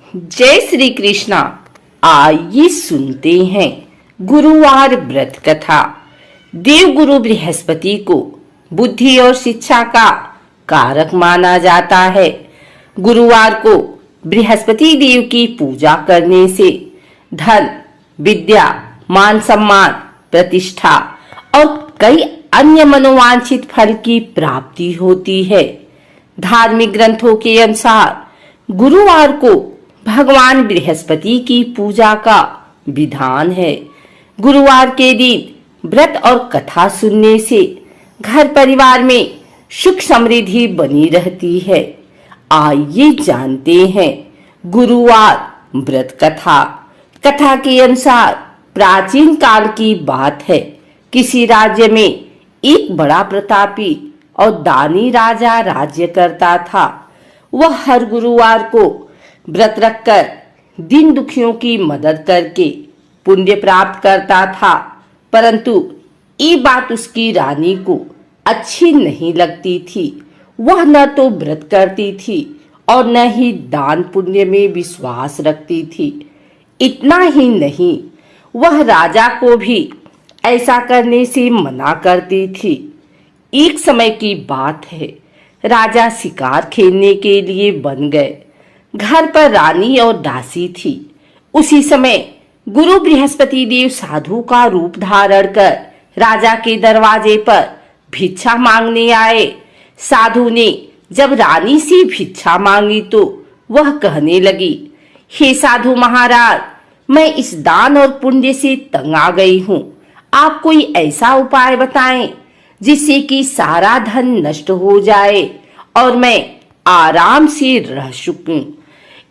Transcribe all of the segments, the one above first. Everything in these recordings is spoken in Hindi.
जय श्री कृष्णा। आइए सुनते हैं गुरुवार व्रत कथा। देवगुरु बृहस्पति को बुद्धि और शिक्षा का कारक माना जाता है। गुरुवार को बृहस्पति देव की पूजा करने से धन, विद्या, मान सम्मान, प्रतिष्ठा और कई अन्य मनोवांछित फल की प्राप्ति होती है। धार्मिक ग्रंथों के अनुसार गुरुवार को भगवान बृहस्पति की पूजा का विधान है। गुरुवार के दिन व्रत और कथा सुनने से घर परिवार में सुख समृद्धि बनी रहती है। आइए जानते हैं गुरुवार व्रत कथा। कथा के अनुसार प्राचीन काल की बात है। किसी राज्य में एक बड़ा प्रतापी और दानी राजा राज्य करता था। वह हर गुरुवार को व्रत रखकर दीन दुखियों की मदद करके पुण्य प्राप्त करता था, परंतु ये बात उसकी रानी को अच्छी नहीं लगती थी। वह न तो व्रत करती थी और न ही दान पुण्य में विश्वास रखती थी। इतना ही नहीं, वह राजा को भी ऐसा करने से मना करती थी। एक समय की बात है, राजा शिकार खेलने के लिए बन गए। घर पर रानी और दासी थी। उसी समय गुरु बृहस्पति देव साधु का रूप धारण कर राजा के दरवाजे पर भिक्षा मांगने आए। साधु ने जब रानी से भिक्षा मांगी तो वह कहने लगी, हे साधु महाराज, मैं इस दान और पुण्य से तंग आ गई हूँ। आप कोई ऐसा उपाय बताएं जिससे कि सारा धन नष्ट हो जाए और मैं आराम से रह सकूं।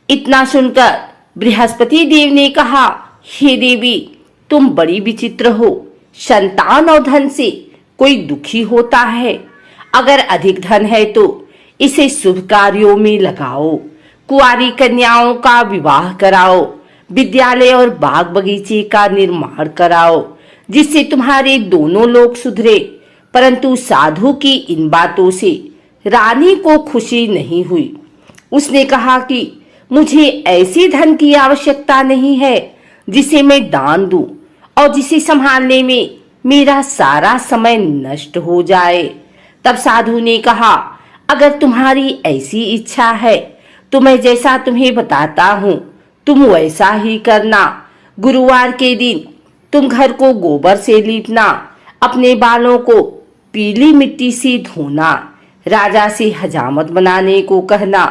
इतना सुनकर बृहस्पति देव ने कहा, हे देवी, तुम बड़ी विचित्र हो। संतान और धन से कोई दुखी होता है। अगर अधिक धन है तो इसे शुभ कार्यों में लगाओ। कुंवारी कन्याओं का विवाह कराओ। विद्यालय और बाग बगीचे का निर्माण कराओ, जिससे तुम्हारे दोनों लोग सुधरे। परंतु साधु की इन बातों से रानी को खुशी नहीं हुई। उसने कहा कि मुझे ऐसे धन की आवश्यकता नहीं है जिसे मैं दान दूं और जिसे संभालने में मेरा सारा समय नष्ट हो जाए। तब साधु ने कहा, अगर तुम्हारी ऐसी इच्छा है तो मैं जैसा तुम्हें बताता हूँ तुम वैसा ही करना। गुरुवार के दिन तुम घर को गोबर से लीपना, अपने बालों को पीली मिट्टी से धोना, राजा से हजामत बनाने को कहना,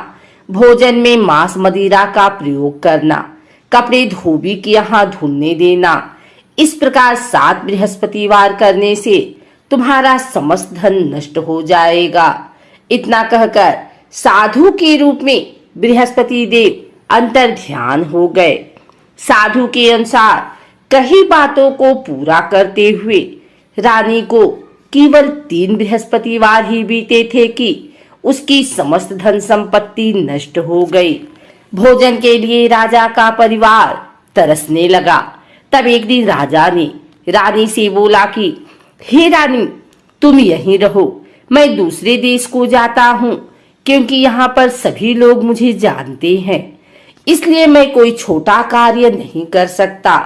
भोजन में मांस मदिरा का प्रयोग करना, कपड़े धोबी के यहाँ धुलने देना। इस प्रकार 7 बृहस्पतिवार करने से तुम्हारा समस्त धन नष्ट हो जाएगा। इतना कहकर साधु के रूप में बृहस्पति देव अंतर ध्यान हो गए। साधु के अनुसार कई बातों को पूरा करते हुए रानी को केवल 3 बृहस्पतिवार ही बीते थे कि उसकी समस्त धन संपत्ति नष्ट हो गई। भोजन के लिए राजा का परिवार तरसने लगा। तब एक दिन राजा ने रानी से बोला कि हे रानी, तुम यहीं रहो, मैं दूसरे देश को जाता हूँ, क्योंकि यहाँ पर सभी लोग मुझे जानते हैं, इसलिए मैं कोई छोटा कार्य नहीं कर सकता।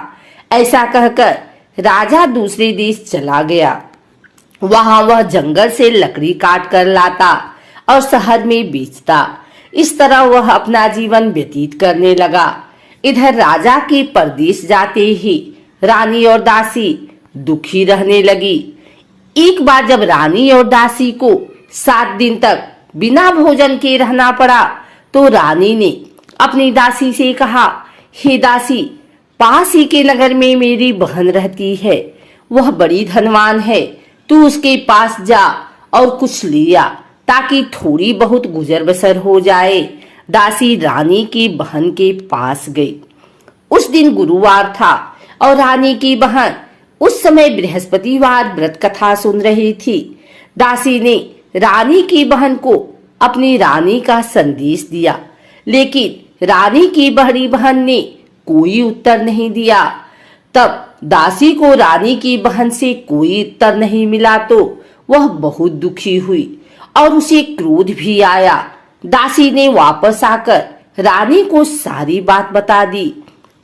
ऐसा कहकर राजा दूसरे देश चला गया। वहां वह जंगल से लकड़ी काट कर लाता और शहर में बेचता। इस तरह वह अपना जीवन व्यतीत करने लगा। इधर राजा के परदेश जाते ही रानी और दासी दुखी रहने लगी। एक बार जब रानी और दासी को 7 दिन तक बिना भोजन के रहना पड़ा तो रानी ने अपनी दासी से कहा, हे दासी, पास ही के नगर में मेरी बहन रहती है। वह बड़ी धनवान है। तू उसके पास जा और कुछ लिया ताकि थोड़ी बहुत गुजर बसर हो जाए। दासी रानी की बहन के पास गई। उस दिन गुरुवार था और रानी की बहन उस समय बृहस्पतिवार व्रत कथा सुन रही थी। दासी ने रानी की बहन को अपनी रानी का संदेश दिया, लेकिन रानी की बड़ी बहन ने कोई उत्तर नहीं दिया। तब दासी को रानी की बहन से कोई उत्तर नहीं मिला तो वह बहुत दुखी हुई और उसे क्रोध भी आया। दासी ने वापस आकर रानी को सारी बात बता दी।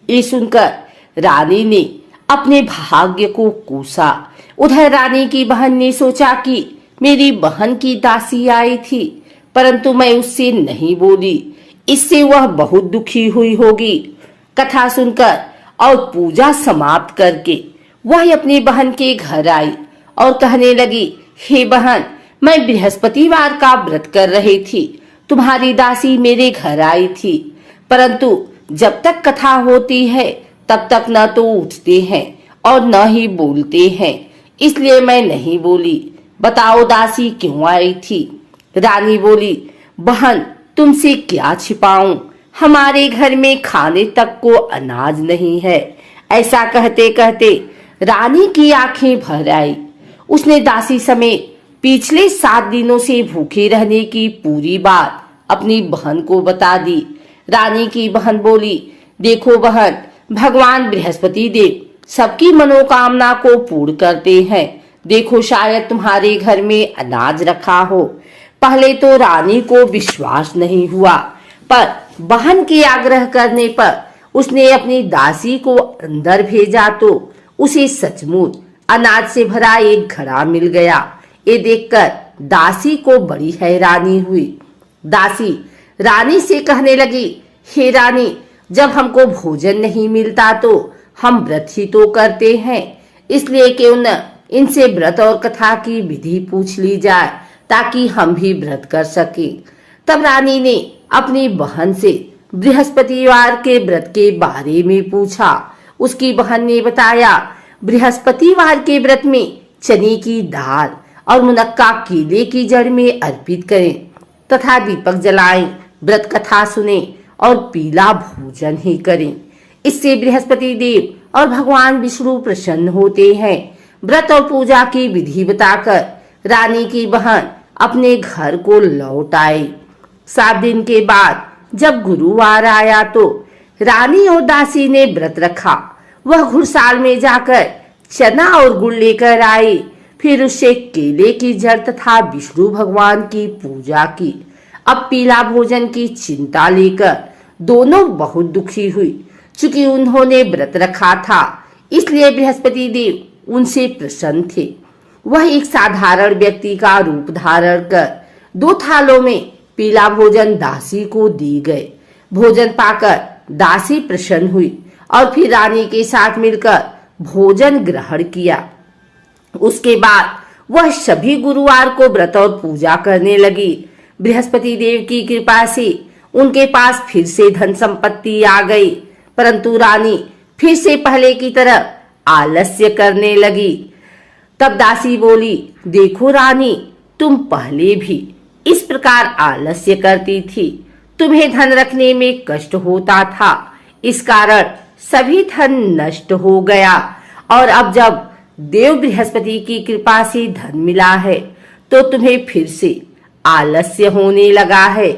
ये सुनकर रानी ने अपने भाग्य को कोसा। उधर रानी की बहन ने सोचा कि मेरी बहन की दासी आई थी, परंतु मैं उससे नहीं बोली, इससे वह बहुत दुखी हुई होगी। कथा सुनकर और पूजा समाप्त करके वह अपनी बहन के घर आई और कहने लगी, हे बहन, मैं बृहस्पतिवार का व्रत कर रही थी, तुम्हारी दासी मेरे घर आई थी, परंतु जब तक कथा होती है तब तक न तो उठते हैं और न ही बोलते हैं, इसलिए मैं नहीं बोली। बताओ दासी क्यों आई थी? रानी बोली, बहन, तुमसे क्या छिपाऊं, हमारे घर में खाने तक को अनाज नहीं है। ऐसा कहते कहते रानी की आंखें भर आई। उसने दासी समेत पिछले 7 दिनों से भूखे रहने की पूरी बात अपनी बहन को बता दी। रानी की बहन बोली, देखो बहन, भगवान बृहस्पति देव सबकी मनोकामना को पूर्ण करते हैं। देखो, शायद तुम्हारे घर में अनाज रखा हो। पहले तो रानी को विश्वास नहीं हुआ, पर बहन के आग्रह करने पर उसने अपनी दासी को अंदर भेजा तो उसे सचमुच अनाज से भरा एक घड़ा मिल गया। ये देखकर दासी को बड़ी हैरानी हुई। दासी रानी से कहने लगी, हे रानी, जब हमको भोजन नहीं मिलता तो हम व्रत ही तो करते हैं, इसलिए क्यों न इनसे व्रत और कथा की विधि पूछ ली जाए ताकि हम भी व्रत कर सके। तब रानी ने अपनी बहन से बृहस्पतिवार के व्रत के बारे में पूछा। उसकी बहन ने बताया, बृहस्पतिवार के व्रत में चने की दाल और मुनक्का केले की जड़ में अर्पित करें तथा दीपक जलाएं, व्रत कथा सुने और पीला भोजन ही करें। इससे बृहस्पति देव और भगवान विष्णु प्रसन्न होते हैं। व्रत और पूजा की विधि बताकर रानी की बहन अपने घर को लौट आई। 7 दिन के बाद जब गुरुवार आया तो रानी और दासी ने व्रत रखा। वह घुड़साल में जाकर चना और गुड़ लेकर आई, फिर उससे केले की जड़ तथा विष्णु भगवान की पूजा की। अब पीला भोजन की चिंता लेकर दोनों बहुत दुखी हुई। चूंकि उन्होंने व्रत रखा था, इसलिए बृहस्पति देव उनसे प्रसन्न थे। वह एक साधारण व्यक्ति का रूप धारण कर 2 थालों में पीला भोजन दासी को दी गए। भोजन पाकर दासी प्रसन्न हुई और फिर रानी के साथ मिलकर भोजन ग्रहण किया। उसके बाद वह सभी गुरुवार को व्रत और पूजा करने लगी। बृहस्पति देव की कृपा से उनके पास फिर से धन संपत्ति आ गई, परंतु रानी फिर से पहले की तरह आलस्य करने लगी। तब दासी बोली, देखो रानी, तुम पहले भी इस प्रकार आलस्य करती थी, तुम्हें धन रखने में कष्ट होता था, इस कारण सभी धन नष्ट हो गया, और अब जब देव बृहस्पति की कृपा से धन मिला है तो तुम्हें फिर से आलस्य होने लगा है।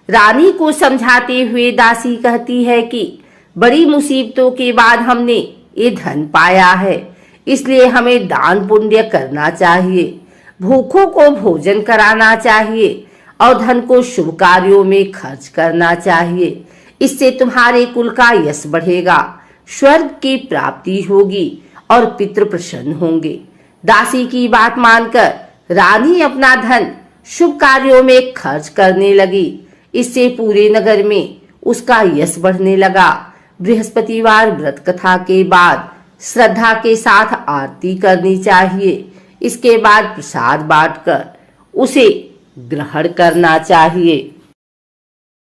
रानी को समझाते हुए दासी कहती है कि बड़ी मुसीबतों के बाद हमने ये धन पाया है, इसलिए हमें दान पुण्य करना चाहिए, भूखों को भोजन कराना चाहिए और धन को शुभ कार्यों में खर्च करना चाहिए। इससे तुम्हारे कुल का यश बढ़ेगा, स्वर्ग की प्राप्ति होगी और पितृ प्रसन्न होंगे। दासी की बात मानकर रानी अपना धन शुभ कार्यों में खर्च करने लगी। इससे पूरे नगर में उसका यश बढ़ने लगा। बृहस्पतिवार व्रत कथा के बाद श्रद्धा के साथ आरती करनी चाहिए। इसके बाद प्रसाद बांटकर उसे ग्रहण करना चाहिए।